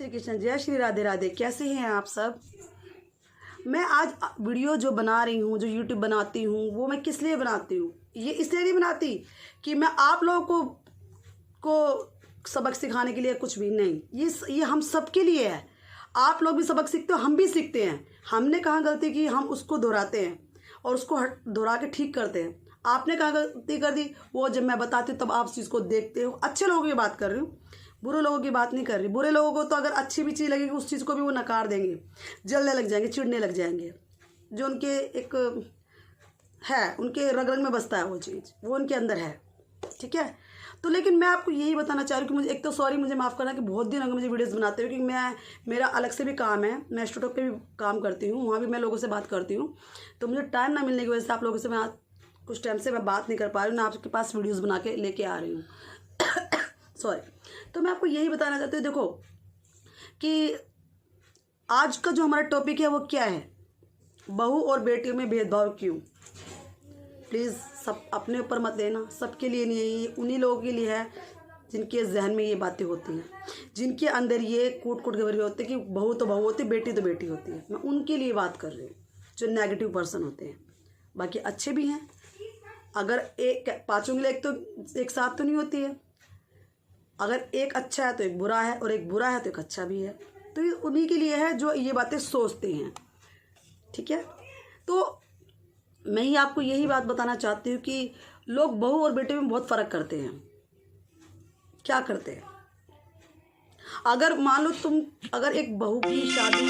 श्री कृष्ण, जय श्री राधे राधे। कैसे हैं आप सब। मैं आज वीडियो जो बना रही हूँ, जो यूट्यूब बनाती हूँ, वो मैं किस लिए बनाती हूँ। ये इसलिए नहीं बनाती कि मैं आप लोगों को सबक सिखाने के लिए, कुछ भी नहीं। ये हम सब के लिए है। आप लोग भी सबक सीखते हो, हम भी सीखते हैं। हमने कहाँ गलती की, हम उसको दोहराते हैं और उसको दोहरा के ठीक करते हैं। आपने कहाँ गलती कर दी, वो जब मैं बताती हूँ तब आप उस चीज़ को देखते हो। अच्छे लोगों की बात कर रही हूँ, बुरे लोगों की बात नहीं कर रही। बुरे लोगों को तो अगर अच्छी भी चीज़ लगेगी, उस चीज़ को भी वो नकार देंगे, जलने लग जाएंगे, चिढ़ने लग जाएंगे। जो उनके एक है, उनके रग रग में बसता है वो चीज़, वो उनके अंदर है। ठीक है। तो लेकिन मैं आपको यही बताना चाह रही हूँ कि मुझे एक तो सॉरी, मुझे माफ़ करना कि बहुत दिन अगर मुझे वीडियोस बनाते हुए, क्योंकि मेरा अलग से भी काम है। मैं स्टूडियो पे भी काम करती हूँ, वहाँ भी मैं लोगों से बात करती हूँ। तो मुझे टाइम ना मिलने की वजह से आप लोगों से मैं कुछ टाइम से मैं बात नहीं कर पा रही हूँ, ना आपके पास वीडियोज़ बना के लेके आ रही हूँ। सॉरी। तो मैं आपको यही बताना चाहती हूँ, देखो कि आज का जो हमारा टॉपिक है वो क्या है, बहू और बेटियों में भेदभाव क्यों। प्लीज़ सब अपने ऊपर मत लेना, सबके लिए नहीं है ये, उन्हीं लोगों के लिए है जिनके जहन में ये बातें होती हैं, जिनके अंदर ये कूट कूट के भरे होते हैं कि बहू तो बहू होती है, बेटी तो बेटी होती है। मैं उनके लिए बात कर रही हूँ, जो नेगेटिव पर्सन होते हैं। बाकी अच्छे भी हैं। अगर एक पाँचों के लिए एक साथ तो नहीं होती है। अगर एक अच्छा है तो एक बुरा है, और एक बुरा है तो एक अच्छा भी है। तो ये उन्हीं के लिए है जो ये बातें सोचते हैं। ठीक है। तो मैं ही आपको यही बात बताना चाहती हूँ कि लोग बहू और बेटे में बहुत फ़र्क करते हैं। क्या करते हैं, अगर मान लो अगर एक बहू की शादी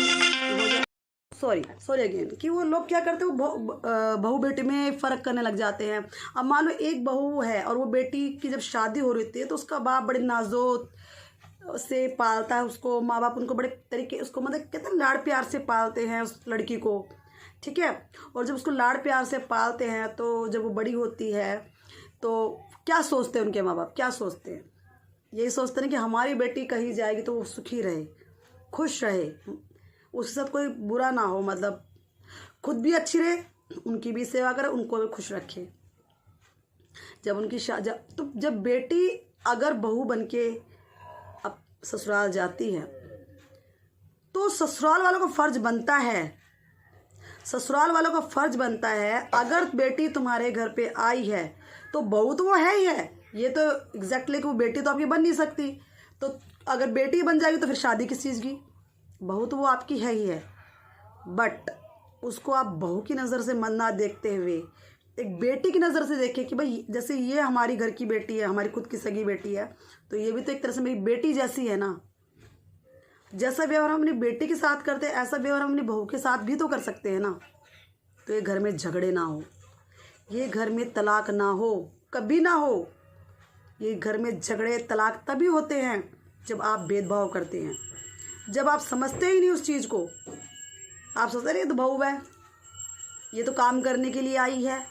हो जाए, सॉरी अगेन, कि वो लोग क्या करते हैं, वो बहू बेटी में फ़र्क करने लग जाते हैं। अब मान लो एक बहू है और वो बेटी की जब शादी हो रही होती है तो उसका बाप बड़े नाजुक से पालता है उसको। माँ बाप उनको बड़े तरीके, उसको मतलब कितना लाड़ प्यार से पालते हैं उस लड़की को। ठीक है। और जब उसको लाड़ प्यार से पालते हैं तो जब वो बड़ी होती है तो क्या सोचते हैं उनके माँ बाप, क्या सोचते हैं, यही सोचते हैं कि हमारी बेटी कहीं जाएगी तो वो सुखी रहे, खुश रहे, उसके साथ कोई बुरा ना हो, मतलब खुद भी अच्छी रहे, उनकी भी सेवा करे, उनको भी खुश रखे। जब उनकी जब बेटी अगर बहू बनके अब ससुराल जाती है तो ससुराल वालों का फर्ज बनता है, ससुराल वालों का फर्ज बनता है, अगर बेटी तुम्हारे घर पे आई है तो बहू तो वो है ही है। ये तो एग्जैक्टली कि वो बेटी तो आपकी बन नहीं सकती। तो अगर बेटी बन जाएगी तो फिर शादी किस चीज़ की, बहू तो वो आपकी है ही है। बट उसको आप बहू की नज़र से मन ना देखते हुए एक बेटी की नज़र से देखें कि भाई जैसे ये हमारी घर की बेटी है, हमारी खुद की सगी बेटी है, तो ये भी तो एक तरह से मेरी बेटी जैसी है ना। जैसा व्यवहार हम अपनी बेटी के साथ करते हैं, ऐसा व्यवहार हम अपनी बहू के साथ भी तो कर सकते हैं ना। तो ये घर में झगड़े ना हो, ये घर में तलाक ना हो, कभी ना हो। ये घर में झगड़े तलाक तभी होते हैं जब आप भेदभाव करते हैं, जब आप समझते ही नहीं उस चीज़ को। आप सोचते रहे तो बहू है, ये तो काम करने के लिए आई है,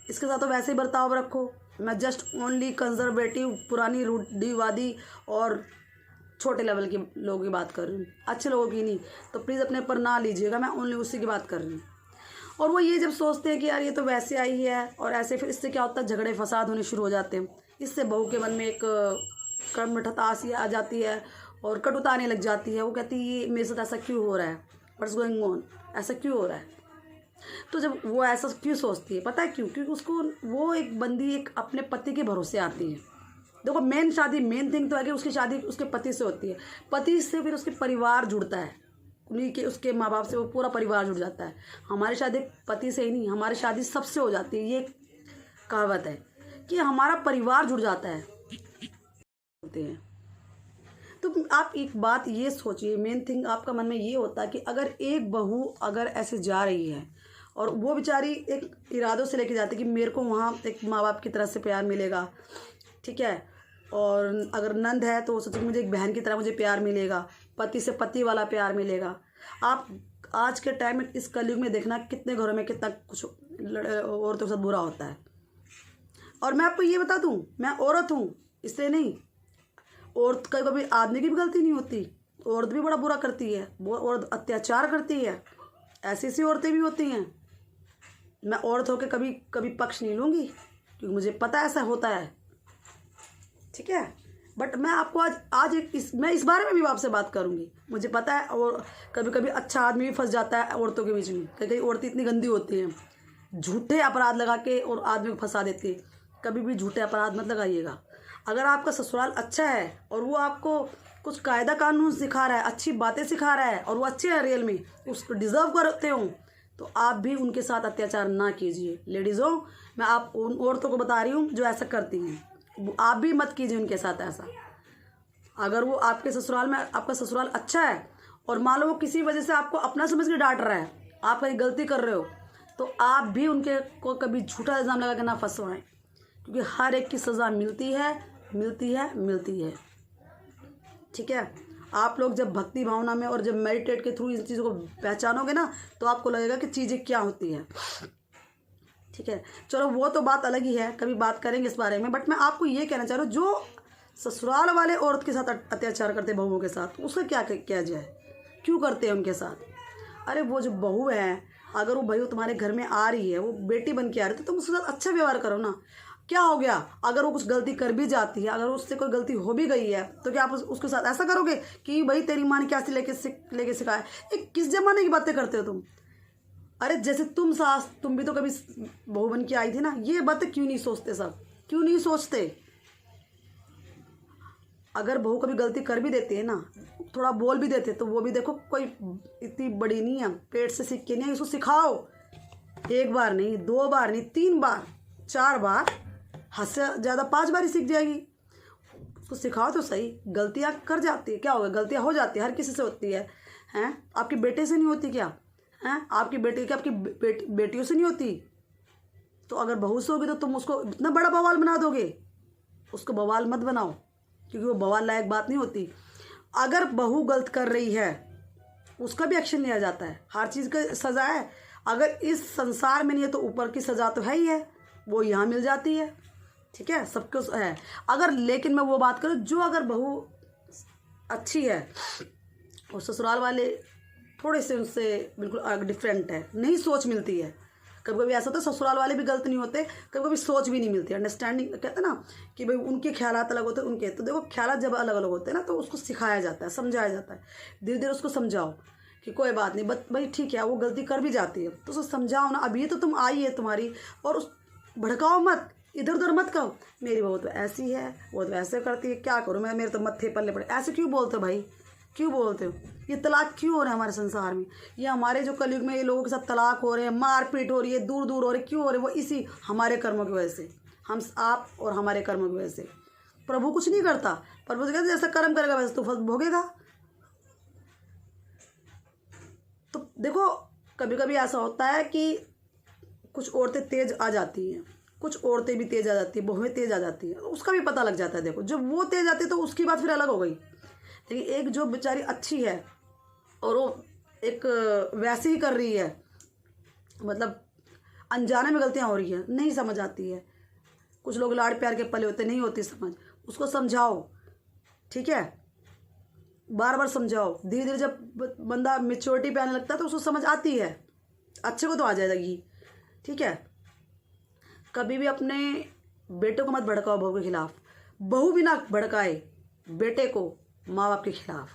इसके साथ तो वैसे ही बर्ताव रखो। मैं जस्ट ओनली कंजर्वेटिव, पुरानी रूढ़िवादी और छोटे लेवल के लोगों की बात कर रही हूँ, अच्छे लोगों की नहीं। तो प्लीज़ अपने पर ना लीजिएगा, मैं ओनली उसी की बात कर रही हूँ। और वो ये जब सोचते हैं कि यार ये तो वैसे आई है और ऐसे, फिर इससे क्या होता है, झगड़े फसाद होने शुरू हो जाते हैं। इससे बहू के मन में एक कड़मठतास आ जाती है और कटुता आने लग जाती है। वो कहती है ये मेरे साथ ऐसा क्यों हो रहा है, व्हाट्स गोइंग ऑन, ऐसा क्यों हो रहा है। तो जब वो ऐसा क्यों सोचती है, पता है क्यों, क्योंकि उसको वो एक बंदी एक अपने पति के भरोसे आती है। देखो मेन थिंग तो है कि उसकी शादी उसके पति से होती है, पति से फिर उसके परिवार जुड़ता है, उन्हीं के उसके माँ बाप से वो पूरा परिवार जुड़ जाता है। हमारी शादी पति से ही नहीं, हमारी शादी सबसे हो जाती है। ये कहावत है कि हमारा परिवार जुड़ जाता है होते हैं। तो आप एक बात ये सोचिए, मेन थिंग आपका मन में ये होता है कि अगर एक बहू अगर ऐसे जा रही है और वो बेचारी एक इरादों से लेके जाती है कि मेरे को वहाँ एक माँ बाप की तरफ से प्यार मिलेगा, ठीक है, और अगर नंद है तो वो सोचे मुझे एक बहन की तरह मुझे प्यार मिलेगा, पति से पति वाला प्यार मिलेगा। आप आज के टाइम में इस कलयुग में देखना कितने घरों में कितना कुछ औरतों के साथ बुरा होता है। और मैं आपको ये बता दूं, मैं औरत हूँ इसलिए नहीं, औरत का कभी आदमी की भी गलती नहीं होती, औरत भी बड़ा बुरा करती है, वो औरत अत्याचार करती है, ऐसी ऐसी औरतें भी होती हैं। मैं औरत होकर कभी कभी पक्ष नहीं लूँगी क्योंकि मुझे पता ऐसा होता है। ठीक है। बट मैं आपको आज मैं इस बारे में भी आपसे बात करूंगी। मुझे पता है, और कभी कभी अच्छा आदमी भी फंस जाता है औरतों के बीच में। कई कई औरतें इतनी गंदी होती हैं, झूठे अपराध लगा के और आदमी को फंसा देती है। कभी भी झूठे अपराध मत लगाइएगा। अगर आपका ससुराल अच्छा है और वो आपको कुछ कायदा कानून सिखा रहा है, अच्छी बातें सिखा रहा है, और वो अच्छे हैं रियल में, उसको डिज़र्व करते हो, तो आप भी उनके साथ अत्याचार ना कीजिए। लेडीज़ों, मैं आप उन औरतों को बता रही हूँ जो ऐसा करती हैं, आप भी मत कीजिए उनके साथ ऐसा। अगर वो आपके ससुराल में, आपका ससुराल अच्छा है और मान लो वो किसी वजह से आपको अपना समझ के डांट रहा है, आप कहीं गलती कर रहे हो, तो आप भी उनके को कभी झूठा इल्ज़ाम लगा के ना फंसवाएं, क्योंकि हर एक की सज़ा मिलती है, मिलती है, मिलती है। ठीक है, आप लोग जब भक्ति भावना में और जब मेडिटेट के थ्रू इन चीज़ों को पहचानोगे ना, तो आपको लगेगा कि चीज़ें क्या होती है। ठीक है, चलो वो तो बात अलग ही है, कभी बात करेंगे इस बारे में। बट मैं आपको ये कहना चाह रहा हूँ, जो ससुराल वाले औरत के साथ अत्याचार करते बहुओं के साथ, उसका क्या किया जाए, क्यों करते हैं उनके साथ। अरे वो जो बहू है, अगर वो बहू तुम्हारे घर में आ रही है, वो बेटी बन के आ रही है, तो तुम उसके साथ अच्छा व्यवहार करो ना। क्या हो गया अगर वो कुछ गलती कर भी जाती है, अगर उससे कोई गलती हो भी गई है, तो क्या आप उसके साथ ऐसा करोगे कि भाई तेरी माँ ने क्या से लेके सिखाया। ये किस जमाने की बातें करते हो तुम। अरे जैसे तुम सास, तुम भी तो कभी बहू बन के आई थी ना। ये बातें क्यों नहीं सोचते सब, क्यों नहीं सोचते। अगर बहू कभी गलती कर भी देती है ना, थोड़ा बोल भी देते, तो वो भी देखो कोई इतनी बड़ी नहीं है, पेट से सीख के नहीं है। उसको सिखाओ, एक बार नहीं, 2 बार नहीं, 3 बार, 4 बार, हद से ज़्यादा 5 बार ही सीख जाएगी। उसको सिखाओ तो सही। गलतियाँ कर जाती है, क्या होगा, गलतियाँ हो जाती है, हर किसी से होती है। हैं, आपके बेटे से नहीं होती क्या? हैं, आपकी बेटी क्या आपकी बेटियों से नहीं होती? तो अगर बहू से होगी तो तुम उसको इतना बड़ा बवाल बना दोगे। उसको बवाल मत बनाओ, क्योंकि वो बवाल लायक बात नहीं होती। अगर बहू गलत कर रही है, उसका भी एक्शन लिया जाता है, हर चीज़ का सज़ा है। अगर इस संसार में नहीं है तो ऊपर की सज़ा तो है ही है, वो यहाँ मिल जाती है। ठीक है, सबको है। अगर, लेकिन मैं वो बात करूँ, जो अगर बहू अच्छी है और ससुराल वाले थोड़े से उनसे बिल्कुल डिफरेंट है, नहीं सोच मिलती है। कभी कभी ऐसा होता है ससुराल वाले भी गलत नहीं होते, कभी कभी सोच भी नहीं मिलती, अंडरस्टैंडिंग कहते हैं ना कि भाई उनके ख्यालात अलग होते हैं, उनके। तो देखो ख्यालात जब अलग अलग होते हैं ना, तो उसको सिखाया जाता है, समझाया जाता है। धीरे धीरे उसको समझाओ कि कोई बात नहीं, बट भाई ठीक है, वो गलती कर भी जाती है, तो उसको समझाओ ना। अभी तो तुम आई है तुम्हारी, और उस भड़काओ मत, इधर उधर मत कहो मेरी बहू तो ऐसी है, वो तो ऐसे करती है, क्या करूँ मैं, मेरे तो मत्थे पल्ले पड़े। ऐसे क्यों बोलते हो भाई, क्यों बोलते हो? ये तलाक क्यों हो रहा है हमारे संसार में? ये हमारे जो कलयुग में ये लोगों के साथ तलाक हो रहे हैं, मारपीट हो रही है, दूर दूर हो रहे, क्यों हो रहे? वो इसी हमारे कर्मों की वजह से, हम आप और हमारे कर्मों की वजह से। प्रभु कुछ नहीं करता, प्रभु कहते जैसा कर्म करेगा वैसे तो फल भोगेगा। तो देखो, कभी कभी ऐसा होता है कि कुछ औरतें तेज आ जाती हैं, कुछ औरतें भी तेज आ जाती है, बहुएं तेज आ जाती है, उसका भी पता लग जाता है। देखो, जब वो तेज आती है तो उसकी बात फिर अलग हो गई। लेकिन एक जो बेचारी अच्छी है और वो एक वैसे ही कर रही है, मतलब अनजाने में गलतियां हो रही है, नहीं समझ आती है। कुछ लोग लाड़ प्यार के पले होते, नहीं होती समझ, उसको समझाओ। ठीक है, बार बार समझाओ। धीरे धीरे जब बंदा मेच्योरिटी पे आने लगता है तो उसको समझ आती है, अच्छे को तो आ जाएगी। ठीक है, कभी भी अपने बेटे को मत भड़काओ बहू के खिलाफ, बहू भी ना भड़काए बेटे को माँ बाप के खिलाफ।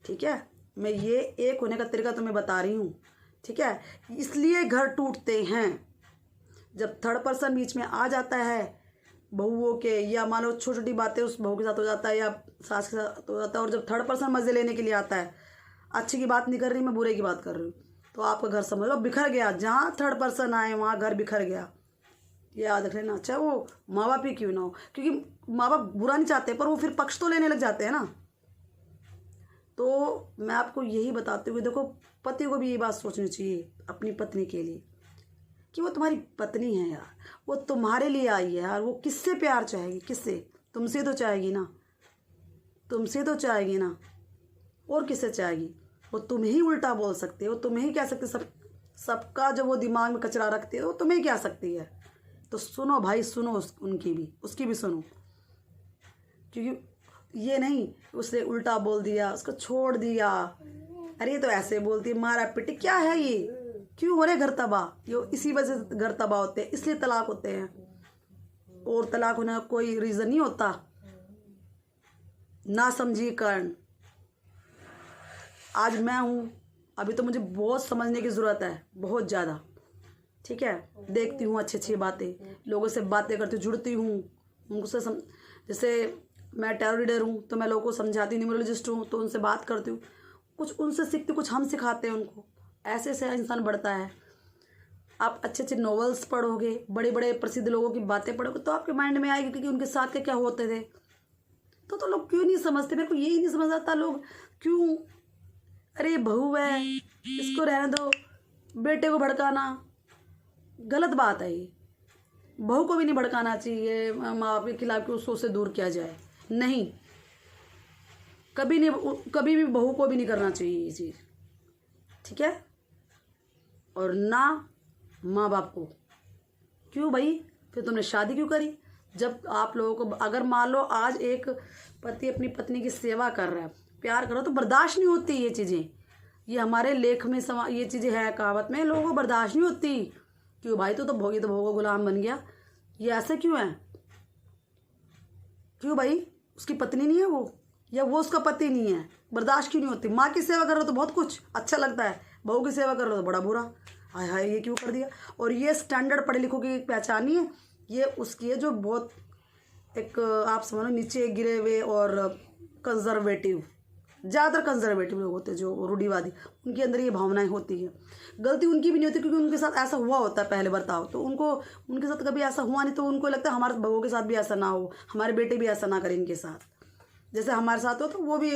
ठीक है, मैं ये एक होने का तरीका तुम्हें बता रही हूँ। ठीक है, इसलिए घर टूटते हैं जब थर्ड पर्सन बीच में आ जाता है बहुओं के, या मान लो छोटी छोटी बातें उस बहू के साथ हो जाता है या सास के साथ हो जाता है, और जब थर्ड पर्सन मज़े लेने के लिए आता है, अच्छी की बात नहीं कर रही मैं, बुरे की बात कर रही हूँ, तो आपका घर समझ लो बिखर गया। जहाँ थर्ड पर्सन आए वहाँ घर बिखर गया, ये याद रख लेना। चाहे वो माँ बाप ही क्यों ना हो, क्योंकि माँ बाप बुरा नहीं चाहते, पर वो फिर पक्ष तो लेने लग जाते हैं ना। तो मैं आपको यही बताती हूँ कि देखो, पति को भी ये बात सोचनी चाहिए अपनी पत्नी के लिए कि वो तुम्हारी पत्नी है यार, वो तुम्हारे लिए आई है यार। वो किससे प्यार चाहेगी, किससे? तुमसे तो चाहेगी ना, तुमसे तो चाहेगी ना, और किससे चाहेगी? वो तुम्हें ही उल्टा बोल सकती है, वो तुम्हें ही कह सकती है। सबका जब वो दिमाग में कचरा रखती है वो तुम्हें ही कह सकती है। तो सुनो भाई, सुनो उनकी भी, उसकी भी सुनो, क्योंकि ये नहीं उसने उल्टा बोल दिया, उसको छोड़ दिया, अरे ये तो ऐसे बोलती है, मारा पिटी, क्या है ये? क्यों हो रहे घर तबाह? ये इसी वजह से घर तबाह होते हैं, इसलिए तलाक होते हैं। और तलाक होने का कोई रीज़न नहीं होता। ना समझी कारण आज मैं हूँ। अभी तो मुझे बहुत समझने की ज़रूरत है, बहुत ज़्यादा। ठीक है, देखती हूँ अच्छी अच्छी बातें, लोगों से बातें करती हूँ, जुड़ती हूँ उनसे जैसे मैं टैरो रीडर हूँ तो मैं लोगों को समझाती हूँ, न्यूमरोलॉजिस्ट हूँ तो उनसे बात करती हूँ, कुछ उनसे सीखती हूँ, कुछ हम सिखाते हैं उनको। ऐसे ऐसे इंसान बढ़ता है। आप अच्छे अच्छे नॉवेल्स पढ़ोगे, बड़े बड़े प्रसिद्ध लोगों की बातें पढ़ोगे तो आपके माइंड में आएगी कि उनके साथ क्या क्या होते थे। तो लोग क्यों नहीं समझते? मेरे को यही नहीं समझ आता लोग क्यों, अरे बहू है इसको रहने दो, बेटे को भड़काना गलत बात है। ये बहू को भी नहीं भड़काना चाहिए, माँ बाप के खिलाफ कि उसको उससे दूर किया जाए, नहीं, कभी नहीं, कभी भी बहू को भी नहीं करना चाहिए ये चीज़। ठीक है, और ना माँ बाप को। क्यों भाई, फिर तुमने शादी क्यों करी? जब आप लोगों को, अगर मान लो आज एक पति अपनी पत्नी की सेवा कर रहा है, प्यार कर रहा है, तो बर्दाश्त नहीं होती ये चीज़ें। ये हमारे लेख में ये चीज़ें है, कहावत में, लोगों को बर्दाश्त नहीं होती। क्यों भाई, तो भोगी तो भोगो गुलाम बन गया, ये ऐसे क्यों है? क्यों भाई, उसकी पत्नी नहीं है वो, या वो उसका पति नहीं है, बर्दाश्त क्यों नहीं होती? माँ की सेवा कर रहे हो तो बहुत कुछ अच्छा लगता है, बहू की सेवा कर रहे हो तो बड़ा बुरा, हाय हाय ये क्यों कर दिया। और ये स्टैंडर्ड पढ़े लिखों की पहचान नहीं है, ये उसकी है जो बहुत एक आप समझो नीचे गिरे हुए और कंजर्वेटिव, ज़्यादातर कंजर्वेटिव लोग होते हैं जो रूढ़िवादी, उनके अंदर ये भावनाएं होती हैं। गलती उनकी भी नहीं होती क्योंकि उनके साथ ऐसा हुआ होता है पहले बर्ताव, तो उनको उनके साथ कभी ऐसा हुआ नहीं, तो उनको लगता है हमारे बहू के साथ भी ऐसा ना हो, हमारे बेटे भी ऐसा ना करें इनके साथ, जैसे हमारे साथ हो तो वो भी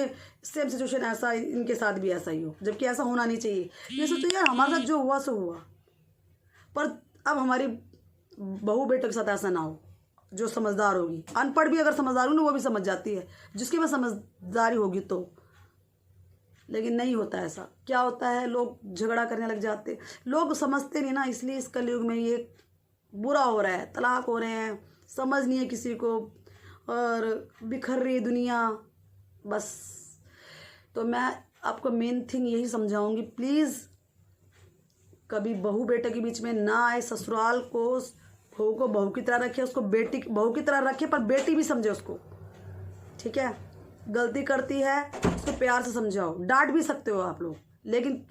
सेम सिचुएशन ऐसा इनके साथ भी ऐसा ही हो, जबकि ऐसा होना नहीं चाहिए। ये सोचते यार हमारे साथ जो हुआ सो हुआ, पर अब हमारी बहू बेटे के साथ ऐसा ना हो। जो समझदार होगी, अनपढ़ भी अगर समझदार होगी ना वो भी समझ जाती है, जिसके में समझदारी होगी तो। लेकिन नहीं होता ऐसा। क्या होता है, लोग झगड़ा करने लग जाते, लोग समझते नहीं ना, इसलिए इस कलयुग में ये बुरा हो रहा है, तलाक हो रहे हैं, समझ नहीं है किसी को, और बिखर रही है दुनिया बस। तो मैं आपको मेन थिंग यही समझाऊंगी, प्लीज़ कभी बहू बेटे के बीच में ना आए। ससुराल को, बहू को बहू की तरह रखे, उसको बेटी बहू की तरह रखे, पर बेटी भी समझे उसको। ठीक है, गलती करती है उसको प्यार से समझाओ, डांट भी सकते हो आप लोग, लेकिन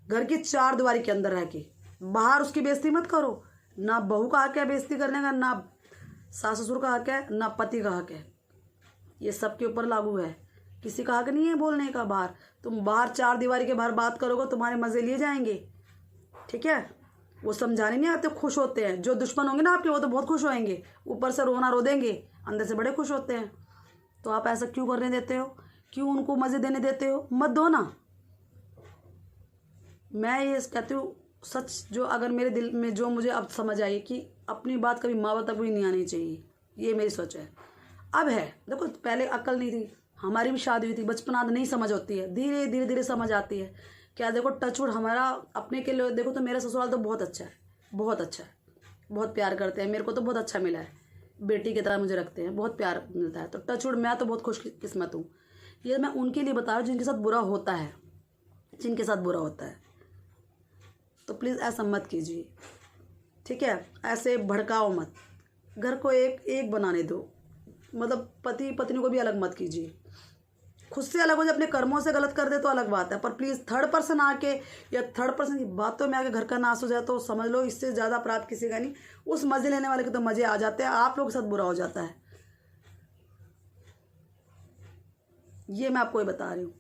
घर की चार दीवारी के अंदर रह के बाहर उसकी बेइज्जती मत करो। ना बहू का हक है बेइज्जती करने का, ना सास ससुर का हक है, ना पति का हक है। ये सबके ऊपर लागू है, किसी का हक नहीं है बोलने का बाहर। तुम बाहर चार दीवारी के बाहर बात करोगे, तुम्हारे मज़े लिए जाएंगे। ठीक है, वो समझाने नहीं आते, खुश होते हैं। जो दुश्मन होंगे ना आपके, वो तो बहुत खुश होंगे, ऊपर से रोना रो देंगे, अंदर से बड़े खुश होते हैं। तो आप ऐसा क्यों करने देते हो? क्यों उनको मज़े देने देते हो? मत दो ना। मैं ये कहती हूँ सच, जो अगर मेरे दिल में जो मुझे अब समझ आई कि अपनी बात कभी माँ बाप तक भी नहीं आनी चाहिए, ये मेरी सोच है। अब है, देखो पहले अक्ल नहीं थी, हमारी भी शादी हुई थी, बचपना नहीं समझ होती है, धीरे धीरे धीरे समझ आती है। क्या देखो, टचवुड हमारा अपने के लिए देखो तो मेरा ससुराल तो बहुत अच्छा है, बहुत अच्छा है, बहुत प्यार करते हैं, मेरे को तो बहुत अच्छा मिला है, बेटी की तरह मुझे रखते हैं, बहुत प्यार मिलता है। तो टचवुड मैं तो बहुत खुशकिस्मत हूँ। ये मैं उनके लिए बता रहा हूँ जिनके साथ बुरा होता है, जिनके साथ बुरा होता है। तो प्लीज़ ऐसा मत कीजिए, ठीक है, ऐसे भड़काओ मत, घर को एक बनाने दो। मतलब पति पत्नी को भी अलग मत कीजिए, खुद से अलग हो जाए, अपने कर्मों से गलत कर दे तो अलग बात है, पर प्लीज़ थर्ड पर्सन आके या थर्ड पर्सन की बातों में आके घर का नाश हो जाए तो समझ लो इससे ज़्यादा अपराध किसी का नहीं। उस मज़े लेने वाले के तो मज़े आ जाते हैं, आप लोगों के साथ बुरा हो जाता है। ये मैं आपको ये बता रही हूँ।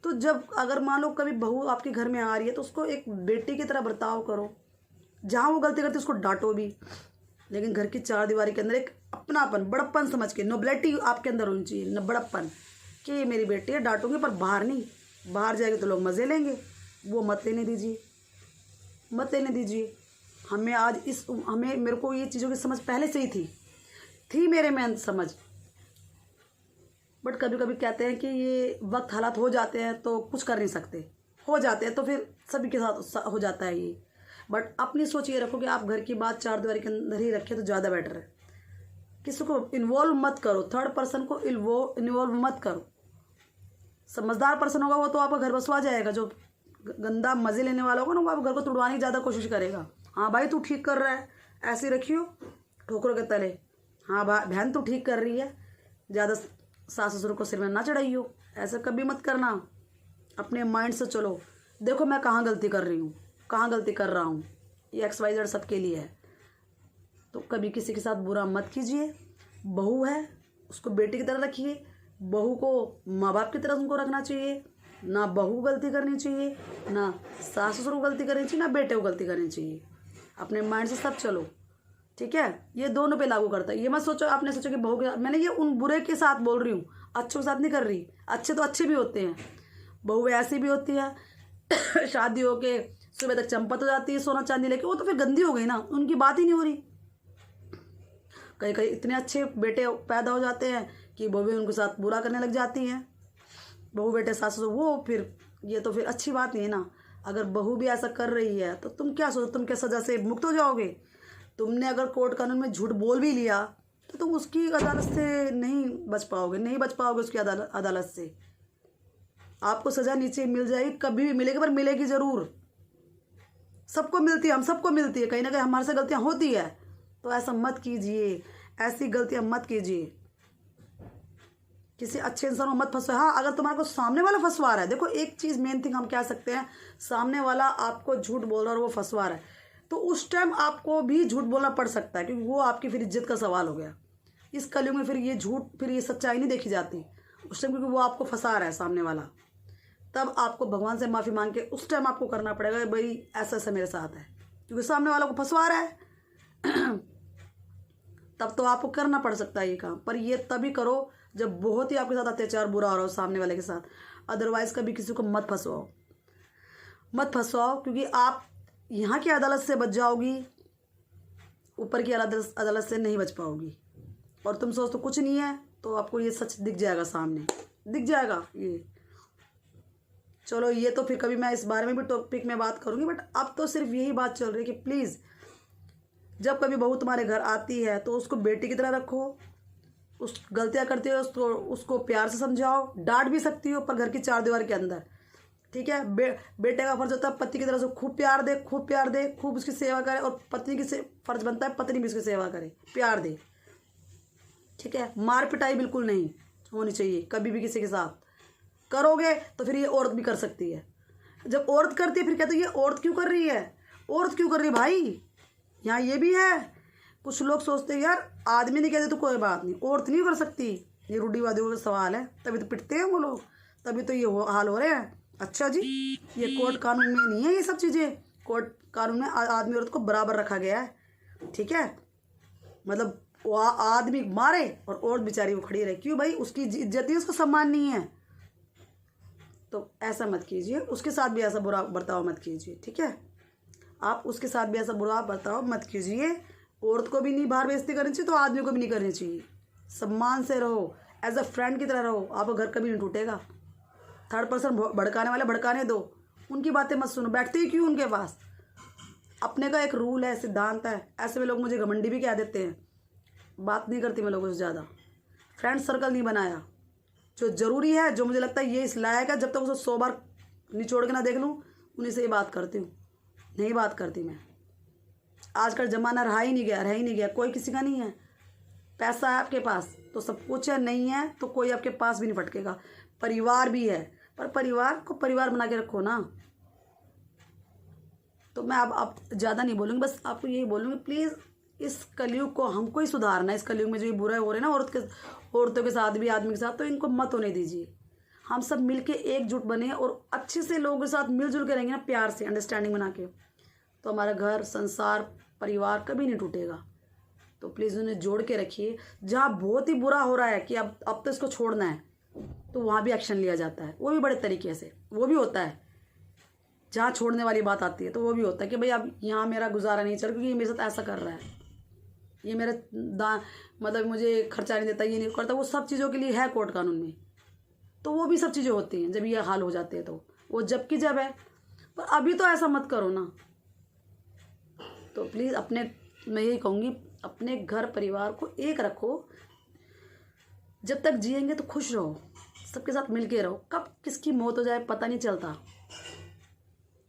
तो जब अगर मान लो कभी बहू आपके घर में आ रही है तो उसको एक बेटी की तरह बर्ताव करो, जहाँ वो गलती करती है उसको डांटो भी, लेकिन घर की चार दीवारी के अंदर एक अपनापन, बड़प्पन समझ के, नोबिलिटी आपके अंदर होनी चाहिए, बड़प्पन कि ये मेरी बेटी है, डांटूंगी पर बाहर नहीं। बाहर जाएगी तो लोग मज़े लेंगे, वो मत लेने दीजिए, मत लेने दीजिए। हमें आज मेरे को ये चीज़ों की समझ पहले से ही थी मेरे में समझ, बट कभी कभी कहते हैं कि ये वक्त हालात हो जाते हैं तो कुछ कर नहीं सकते, हो जाते हैं तो फिर सभी के साथ हो जाता है ये। बट अपनी सोच ये रखो कि आप घर की बात चार दीवारी के अंदर ही रखें तो ज़्यादा बेटर है। किसी को इन्वॉल्व मत करो, थर्ड पर्सन को इन्वॉल्व मत करो। समझदार पर्सन होगा वो तो आपका घर बसवा जाएगा, जो गंदा मज़े लेने वाला होगा ना वो आप घर को तुड़वाने की ज़्यादा कोशिश करेगा। हाँ भाई तू ठीक कर रहा है, ऐसे रखियो ठोकरों के तले, हाँ बहन तू ठीक कर रही है, ज़्यादा सास ससुर को सिर में ना चढ़ाइयो, ऐसा कभी मत करना। अपने माइंड से चलो, देखो मैं कहाँ गलती कर रही हूँ, कहाँ गलती कर रहा हूँ, ये XYZ सबके लिए है। तो कभी किसी के साथ बुरा मत कीजिए। बहू है उसको बेटी की तरह रखिए, बहू को माँ बाप की तरह उनको रखना चाहिए। ना बहू गलती करनी चाहिए, ना सास ससुर को गलती करनी चाहिए, ना बेटे को गलती करनी चाहिए। अपने माइंड से सब चलो, ठीक है। ये दोनों पे लागू करता है। ये मत सोचो, आपने सोचो कि बहू के साथ, मैंने ये उन बुरे के साथ बोल रही हूँ, अच्छों के साथ नहीं कर रही। अच्छे तो अच्छे भी होते हैं, बहू ऐसी भी होती है शादी होके सुबह तक चंपत हो जाती है सोना चांदी लेके, वो तो फिर गंदी हो गई ना, उनकी बात ही नहीं हो रही। कई कई इतने अच्छे बेटे पैदा हो जाते हैं कि बहू भी उनके साथ बुरा करने लग जाती हैं। बहू बेटे सास वो फिर ये तो फिर अच्छी बात नहीं है ना। अगर बहू भी ऐसा कर रही है तो तुम क्या सोचो, तुम क्या सज़ा से मुक्त हो जाओगे? तुमने अगर कोर्ट कानून में झूठ बोल भी लिया तो तुम उसकी अदालत से नहीं बच पाओगे, नहीं बच पाओगे उसकी अदालत से। आपको सज़ा नीचे मिल जाएगी, कभी भी मिलेगी, पर मिलेगी ज़रूर। सबको मिलती है, हम सबको मिलती है, कहीं ना कहीं हमारे से गलतियाँ होती है। तो ऐसा मत कीजिए, ऐसी गलतियाँ मत कीजिए। किसी अच्छे इंसान को मत फंसवाए। हाँ, अगर तुम्हारे को सामने वाला फंसवा रहा है, देखो एक चीज़ मेन थिंग हम कह सकते हैं, सामने वाला आपको झूठ बोल रहा है और वो फंसवा रहा है, तो उस टाइम आपको भी झूठ बोलना पड़ सकता है, क्योंकि वो आपकी फिर इज्जत का सवाल हो गया। इस कलयुग में फिर ये झूठ, फिर ये सच्चाई नहीं देखी जाती उस टाइम, क्योंकि वो आपको फंसा रहा है सामने वाला। तब आपको भगवान से माफ़ी मांग के उस टाइम आपको करना पड़ेगा, भाई ऐसा ऐसा मेरे साथ है, क्योंकि सामने वाला को फंसवा रहा है तब तो आपको करना पड़ सकता है ये काम। पर ये तभी करो जब बहुत ही आपके साथ अत्याचार बुरा हो रहा हो सामने वाले के साथ। अदरवाइज़ कभी किसी को मत फंसवाओ, मत फंसवाओ, क्योंकि आप यहाँ की अदालत से बच जाओगी, ऊपर की अदालत से नहीं बच पाओगी। और तुम सोच तो कुछ नहीं है, तो आपको ये सच दिख जाएगा, सामने दिख जाएगा ये। चलो ये तो फिर कभी मैं इस बारे में भी टॉपिक में बात करूँगी, बट अब तो सिर्फ यही बात चल रही है कि प्लीज़ जब कभी बहू तुम्हारे घर आती है तो उसको बेटी की तरह रखो। उस गलतियाँ करती हो उसको प्यार से समझाओ, डांट भी सकती हो, पर घर की चार दीवार के अंदर, ठीक है। बेटे का फर्ज होता है पति की तरह से खूब प्यार दे, खूब प्यार दे, खूब उसकी सेवा करे, और पत्नी की फर्ज बनता है पत्नी भी उसकी सेवा करे, प्यार दे, ठीक है। मार पिटाई बिल्कुल नहीं होनी चाहिए कभी भी किसी के साथ। करोगे तो फिर ये औरत भी कर सकती है। जब औरत करती है फिर कहते हैं ये औरत क्यों कर रही है, औरत क्यों कर रही है भाई, यहाँ ये भी है। कुछ लोग सोचते हैं यार आदमी नहीं कहते तो कोई बात नहीं, औरत नहीं कर सकती, ये रूढ़िवादियों का सवाल है, तभी तो पिटते हैं वो लोग, तभी तो ये हाल हो रहे हैं। अच्छा जी, ये कोर्ट कानून में नहीं है ये सब चीज़ें। कोर्ट कानून में आदमी औरत को बराबर रखा गया है, ठीक है। मतलब वो आदमी मारे और औरत बेचारी वो खड़ी रहे, क्यों भाई, उसकी इज्जत ही, उसका सम्मान नहीं है। तो ऐसा मत कीजिए, उसके साथ भी ऐसा बुरा बर्ताव मत कीजिए, ठीक है। आप उसके साथ भी ऐसा बुरा बर्ताव मत कीजिए। औरत को भी नहीं बाहर बेइज्जती करनी चाहिए, तो आदमी को भी नहीं करनी चाहिए। सम्मान से रहो, एज अ फ्रेंड की तरह रहो, आपका घर कभी नहीं टूटेगा। थर्ड पर्सन भड़काने वाले भड़काने दो, उनकी बातें मत सुनो, बैठते ही क्यों उनके पास। अपने का एक रूल है, सिद्धांत है। ऐसे में लोग मुझे घमंडी भी कह देते हैं, बात नहीं करती मैं लोगों से ज़्यादा, फ्रेंड सर्कल नहीं बनाया। जो ज़रूरी है, जो मुझे लगता है ये इस लायक है, जब तक उसे 100 बार निचोड़ के ना देख लूँ, उन्हीं से ये बात करती हूँ, नहीं बात करती मैं। आजकल ज़माना रह ही नहीं गया, कोई किसी का नहीं है। पैसा है आपके पास तो सब कुछ है, नहीं है तो कोई आपके पास भी नहीं फटकेगा। परिवार भी है, पर परिवार को परिवार बना के रखो ना। तो मैं अब ज़्यादा नहीं बोलूँगी, बस आपको यही बोलूँगी, प्लीज़ इस कलयुग को हमको ही सुधारना है। इस कलयुग में जो ये बुरा हो रहे हैं ना औरतों के साथ भी, आदमी के साथ, तो इनको मत होने दीजिए। हम सब मिलके एकजुट बने और अच्छे से लोगों के साथ मिलजुल के रहेंगे ना, प्यार से, अंडरस्टैंडिंग बना के, तो हमारा घर, संसार, परिवार कभी नहीं टूटेगा। तो प्लीज़ उन्हें जोड़ के रखिए। जहाँ बहुत ही बुरा हो रहा है कि अब तो इसको छोड़ना है, तो वहाँ भी एक्शन लिया जाता है, वो भी बड़े तरीके से, वो भी होता है। जहाँ छोड़ने वाली बात आती है तो वो भी होता है कि भाई अब यहाँ मेरा गुजारा नहीं चल, क्योंकि ये मेरे साथ ऐसा कर रहा है, ये मेरा मतलब मुझे खर्चा नहीं देता, ये नहीं करता, वो सब चीज़ों के लिए है कोर्ट कानून में। तो वो भी सब चीज़ें होती हैं जब ये हाल हो जाते हैं, तो वो जब की जब है। पर अभी तो ऐसा मत करो ना। तो प्लीज़ मैं यही कहूँगी, अपने घर परिवार को एक रखो। जब तक जिएंगे तो खुश रहो, सबके साथ मिल के रहो। कब किसकी मौत हो जाए पता नहीं चलता।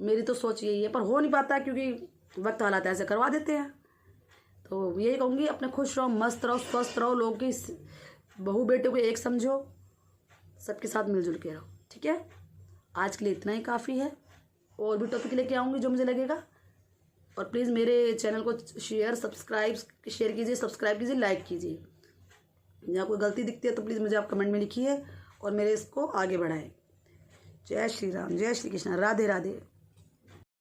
मेरी तो सोच यही है, पर हो नहीं पाता क्योंकि वक्त हालात ऐसे करवा देते हैं। तो यही कहूँगी, अपने खुश रहो, मस्त रहो, स्वस्थ रहो, लोगों की बहू बेटे को एक समझो, सबके साथ मिलजुल के रहो, ठीक है। आज के लिए इतना ही काफ़ी है, और भी टॉपिक लेके आऊँगी जो मुझे लगेगा। और प्लीज़ मेरे चैनल को शेयर कीजिए, सब्सक्राइब कीजिए, लाइक कीजिए। जहाँ कोई गलती दिखती है तो प्लीज़ मुझे आप कमेंट में लिखिए और मेरे इसको आगे बढ़ाएं। जय श्री राम, जय श्री कृष्ण, राधे राधे।